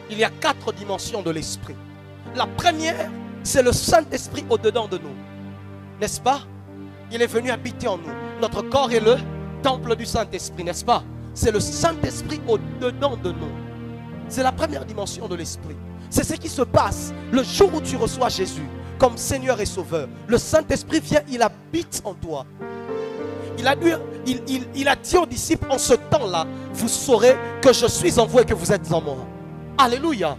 Il y a 4 dimensions de l'esprit. La première, c'est le Saint-Esprit au-dedans de nous. N'est-ce pas? Il est venu habiter en nous. Notre corps est le temple du Saint-Esprit, n'est-ce pas? C'est le Saint-Esprit au-dedans de nous. C'est la première dimension de l'esprit. C'est ce qui se passe le jour où tu reçois Jésus comme Seigneur et Sauveur. Le Saint-Esprit vient, il habite en toi. Il a dit aux disciples, en ce temps-là, vous saurez que je suis en vous et que vous êtes en moi. Alléluia.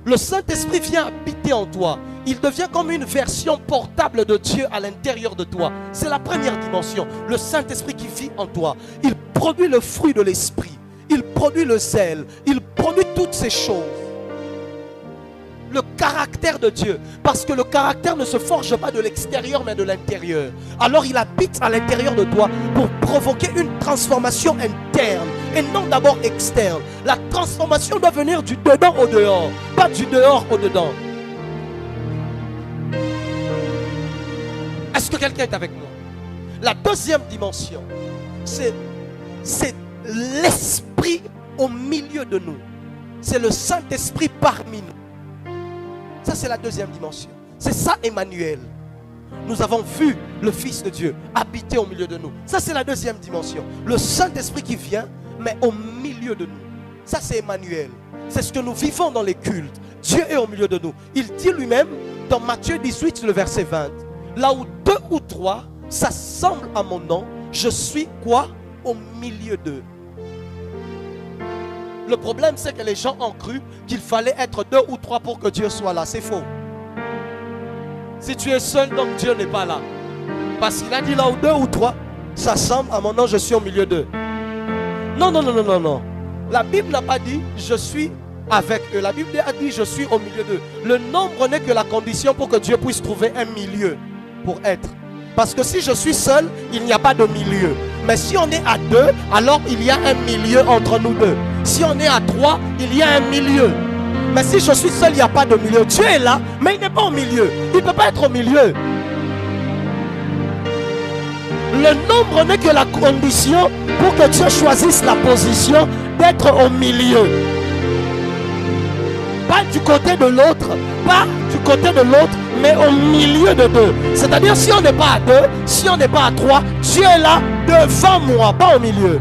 Le Saint-Esprit vient habiter en toi. Il devient comme une version portable de Dieu à l'intérieur de toi. C'est la première dimension. Le Saint-Esprit qui vit en toi. Il produit le fruit de l'Esprit. Il produit le zèle. Il produit toutes ces choses. Le caractère de Dieu. Parce que le caractère ne se forge pas de l'extérieur mais de l'intérieur. Alors il habite à l'intérieur de toi pour provoquer une transformation interne et non d'abord externe. La transformation doit venir du dedans au dehors, pas du dehors au dedans. Est-ce que quelqu'un est avec moi? La deuxième dimension, c'est l'Esprit au milieu de nous. C'est le Saint-Esprit parmi nous. Ça, c'est la deuxième dimension. C'est ça, Emmanuel. Nous avons vu le Fils de Dieu habiter au milieu de nous. Ça, c'est la deuxième dimension. Le Saint-Esprit qui vient, mais au milieu de nous. Ça, c'est Emmanuel. C'est ce que nous vivons dans les cultes. Dieu est au milieu de nous. Il dit lui-même, dans Matthieu 18, le verset 20, là où 2 ou 3 s'assemblent à mon nom, je suis quoi? Au milieu d'eux. Le problème, c'est que les gens ont cru qu'il fallait être 2 ou 3 pour que Dieu soit là. C'est faux. Si tu es seul, donc Dieu n'est pas là. Parce qu'il a dit là où 2 ou 3 s'assemblent à mon nom, je suis au milieu d'eux. Non, non, non, non, non, non. La Bible n'a pas dit je suis avec eux. La Bible a dit je suis au milieu d'eux. Le nombre n'est que la condition pour que Dieu puisse trouver un milieu pour être. Parce que si je suis seul, il n'y a pas de milieu. Mais si on est à 2, alors il y a un milieu entre nous deux. Si on est à 3, il y a un milieu. Mais si je suis seul, il n'y a pas de milieu. Dieu est là, mais il n'est pas au milieu. Il ne peut pas être au milieu. Le nombre n'est que la condition pour que Dieu choisisse la position d'être au milieu. Pas du côté de l'autre, pas du côté de l'autre, mais au milieu de 2. C'est-à-dire si on n'est pas à 2, si on n'est pas à 3, Dieu est là devant moi, pas au milieu.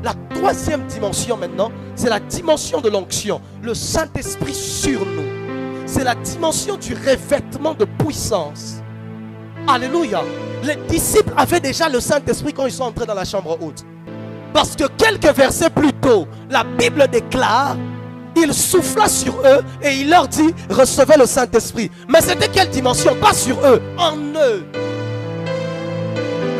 La troisième dimension maintenant, c'est la dimension de l'onction. Le Saint-Esprit sur nous. C'est la dimension du revêtement de puissance. Alléluia. Les disciples avaient déjà le Saint-Esprit quand ils sont entrés dans la chambre haute. Parce que quelques versets plus tôt, la Bible déclare, il souffla sur eux et il leur dit, recevez le Saint-Esprit. Mais c'était quelle dimension? Pas sur eux, en eux.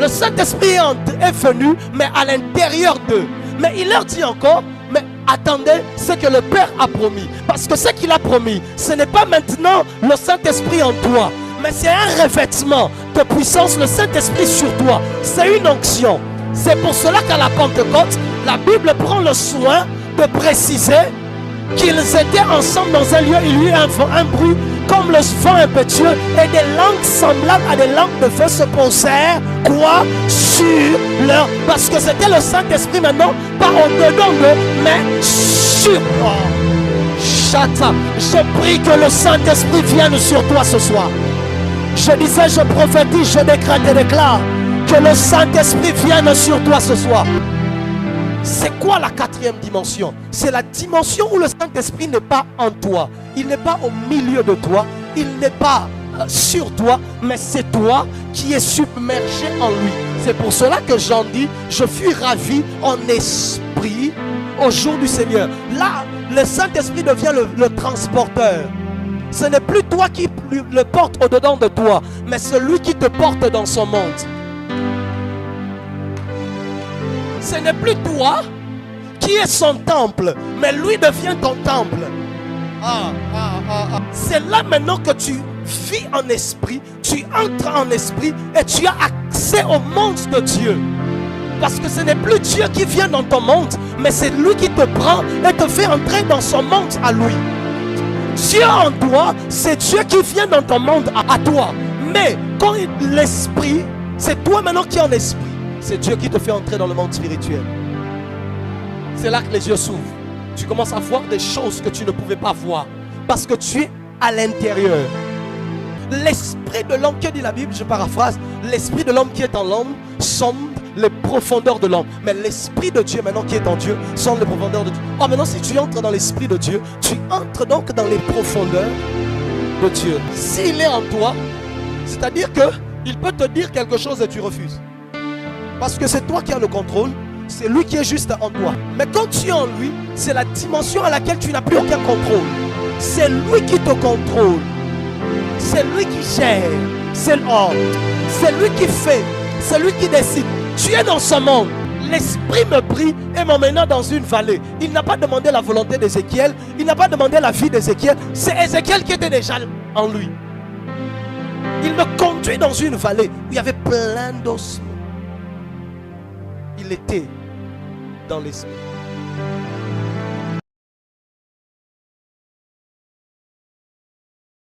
Le Saint-Esprit est venu, mais à l'intérieur d'eux. Mais il leur dit encore, mais attendez ce que le Père a promis. Parce que ce qu'il a promis, ce n'est pas maintenant le Saint-Esprit en toi, mais c'est un revêtement de puissance, le Saint-Esprit sur toi. C'est une onction. C'est pour cela qu'à la Pentecôte, la Bible prend le soin de préciser qu'ils étaient ensemble dans un lieu, il y eut un bruit comme le vent impétueux et des langues semblables à des langues de feu se posèrent, quoi? Sur leur... Parce que c'était le Saint-Esprit maintenant, pas au-dedans d'eux, mais sur... Oh, chata, je prie que le Saint-Esprit vienne sur toi ce soir. Je disais, je prophétise, je décrète et déclare que le Saint-Esprit vienne sur toi ce soir. C'est quoi la quatrième dimension? C'est la dimension où le Saint-Esprit n'est pas en toi. Il n'est pas au milieu de toi. Il n'est pas sur toi. Mais c'est toi qui es submergé en lui. C'est pour cela que Jean dit, je fus ravi en esprit au jour du Seigneur. Là, le Saint-Esprit devient le transporteur. Ce n'est plus toi qui le porte au-dedans de toi, mais celui qui te porte dans son monde. Ce n'est plus toi qui es son temple, mais lui devient ton temple. C'est là maintenant que tu vis en esprit, tu entres en esprit et tu as accès au monde de Dieu. Parce que ce n'est plus Dieu qui vient dans ton monde, mais c'est lui qui te prend et te fait entrer dans son monde à lui. Dieu en toi, c'est Dieu qui vient dans ton monde à toi. Mais quand l'esprit, c'est toi maintenant qui es en esprit. C'est Dieu qui te fait entrer dans le monde spirituel. C'est là que les yeux s'ouvrent. tu commences à voir des choses que tu ne pouvais pas voir. Parce que tu es à l'intérieur. L'esprit de l'homme, que dit la Bible, je paraphrase, l'esprit de l'homme qui est en l'homme sonde les profondeurs de l'homme. Mais l'esprit de Dieu maintenant qui est en Dieu sonde les profondeurs de Dieu. Oh, maintenant si tu entres dans l'esprit de Dieu, tu entres donc dans les profondeurs de Dieu. S'il est en toi, c'est-à-dire que il peut te dire quelque chose et tu refuses. Parce que c'est toi qui as le contrôle, c'est lui qui est juste en toi. Mais quand tu es en lui, c'est la dimension à laquelle tu n'as plus aucun contrôle. C'est lui qui te contrôle. C'est lui qui gère. C'est lui qui fait. C'est lui qui décide. Tu es dans ce monde. L'esprit me prit et m'emmena dans une vallée. Il n'a pas demandé la volonté d'Ézéchiel. Il n'a pas demandé la vie d'Ézéchiel. C'est Ézéchiel qui était déjà en lui. Il me conduit dans une vallée où il y avait plein d'ossements. Il était dans l'esprit.